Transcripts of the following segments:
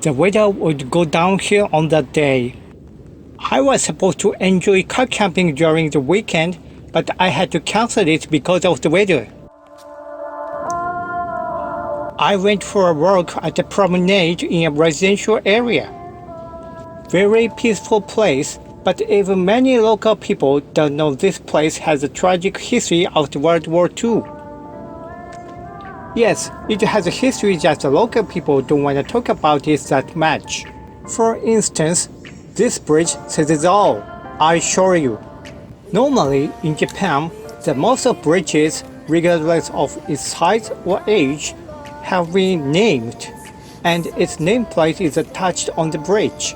the weather would go downhill on that day. I was supposed to enjoy car camping during the weekend, but I had to cancel it because of the weather. I went for a walk at the Promenade in a residential area. Very peaceful place, but even many local people don't know this place has a tragic history of the World War II. Yes, it has a history that the local people don't want to talk about it that much. For instance, this bridge says it all, I assure you. Normally, in Japan, the most of bridges, regardless of its size or age, have been named, and its nameplate is attached on the bridge.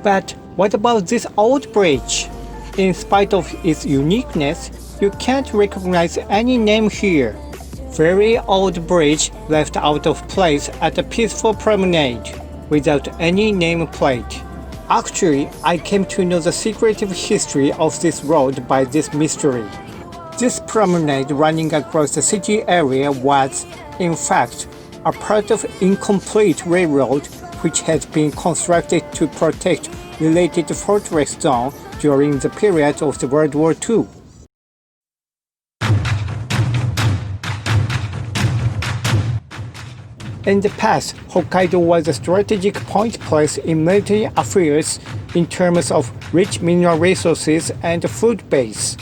But what about this old bridge? In spite of its uniqueness, you can't recognize any name here. Very old bridge left out of place at a peaceful promenade, without any nameplate. Actually, I came to know the secretive history of this road by this mystery. This promenade running across the city area was, in fact, a part of incomplete railroad which had been constructed to protect related fortress zone during the period of the World War II. In the past, Hokkaido was a strategic point place in military affairs in terms of rich mineral resources and food base.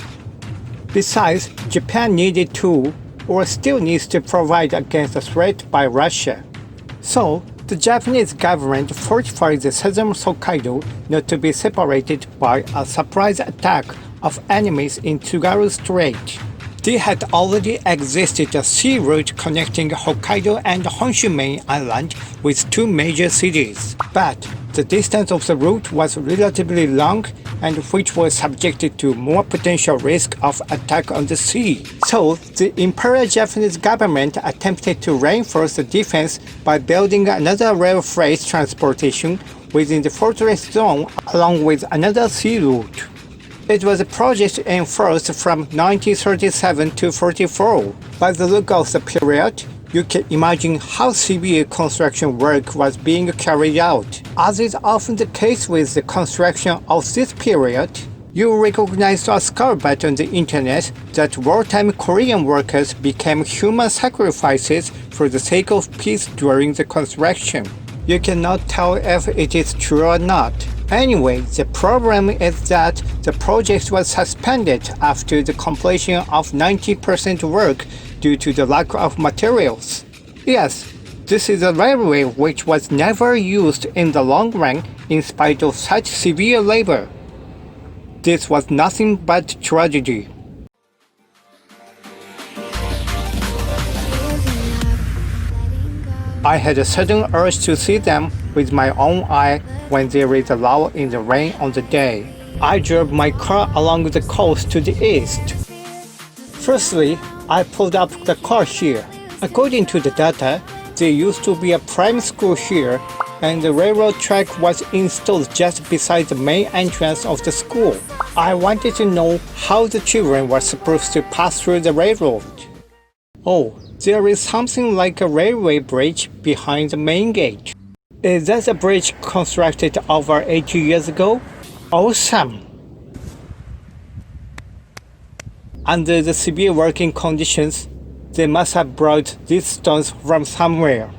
Besides, Japan needed to, or still needs to provide against a threat by Russia. So, the Japanese government fortified the southern Hokkaido not to be separated by a surprise attack of enemies in Tsugaru Strait. There had already existed a sea route connecting Hokkaido and Honshu main island with two major cities, but the distance of the route was relatively long and which was subjected to more potential risk of attack on the sea. So, the Imperial Japanese government attempted to reinforce the defense by building another rail freight transportation within the fortress zone along with another sea route. It was a project enforced from 1937 to 44. By the look of the period, you can imagine how severe construction work was being carried out. As is often the case with the construction of this period, you recognize a scuttlebutt on the internet that wartime Korean workers became human sacrifices for the sake of peace during the construction. You cannot tell if it is true or not. Anyway, the problem is that the project was suspended after the completion of 90% work due to the lack of materials. Yes, this is a railway which was never used in the long run in spite of such severe labor. This was nothing but tragedy. I had a sudden urge to see them with my own eye when there is a lull in the rain on the day. I drove my car along the coast to the east. Firstly, I pulled up the car here. According to the data, there used to be a primary school here, and the railroad track was installed just beside the main entrance of the school. I wanted to know how the children were supposed to pass through the railroad. Oh, there is something like a railway bridge behind the main gate. Is that a bridge constructed over 80 years ago? Awesome! Under the severe working conditions, they must have brought these stones from somewhere.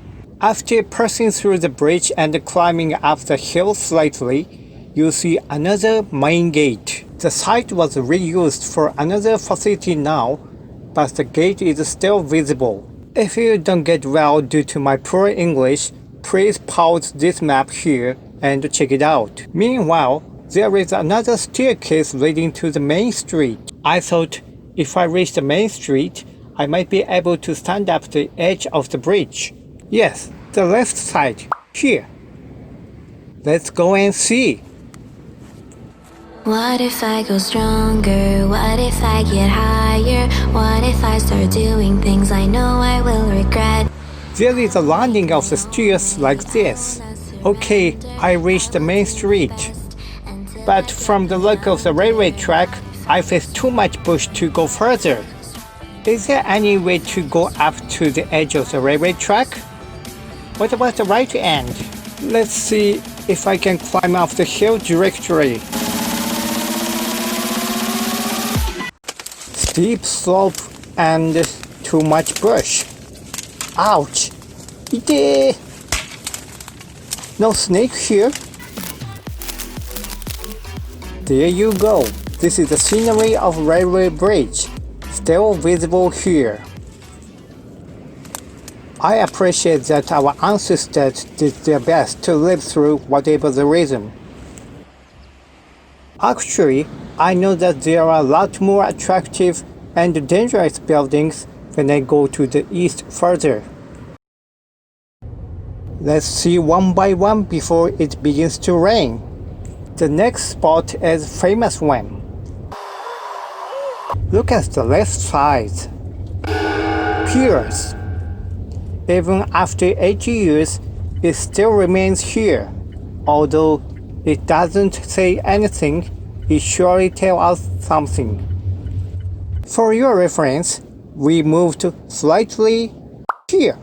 After passing through the bridge and climbing up the hill slightly, you see another main gate. The site was reused for another facility now, but the gate is still visible. If you don't get well due to my poor English, please pause this map here and check it out. Meanwhile, there is another staircase leading to the main street. I thought if I reach the main street, I might be able to stand up the edge of the bridge. Yes, the left side, here. Let's go and see. What if I go stronger? What if I get higher? What if I start doing things I know I will regret? There is a landing of the stairs like this. Okay, I reached the main street. But from the look of the railway track, I face too much bush to go further. Is there any way to go up to the edge of the railway track? What about the right end? Let's see if I can climb up the hill directly. Steep slope and too much brush. Ouch! Ite! No snake here. There you go. This is the scenery of railway bridge, still visible here. I appreciate that our ancestors did their best to live through whatever the reason. Actually, I know that there are a lot more attractive and dangerous buildings when I go to the east further. Let's see one by one before it begins to rain. The next spot is a famous one. Look at the left side. Piers. Even after 80 years, it still remains here. Although it doesn't say anything, it surely tells us something. For your reference, we moved slightly here.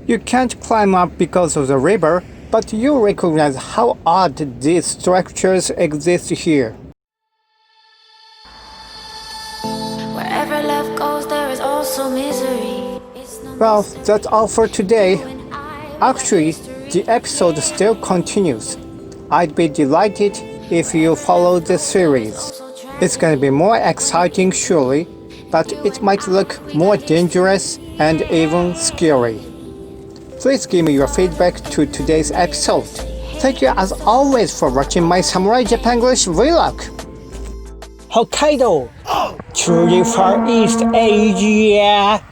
You can't climb up because of the river, but you recognize how odd these structures exist here. Wherever love goes, there is also misery. Well, that's all for today. Actually, the episode still continues. I'd be delighted if you follow the series. It's gonna be more exciting surely, but it might look more dangerous and even scary. Please give me your feedback to today's episode. Thank you as always for watching my Samurai Japanglish vlog. Hokkaido! Truly Far East Asia!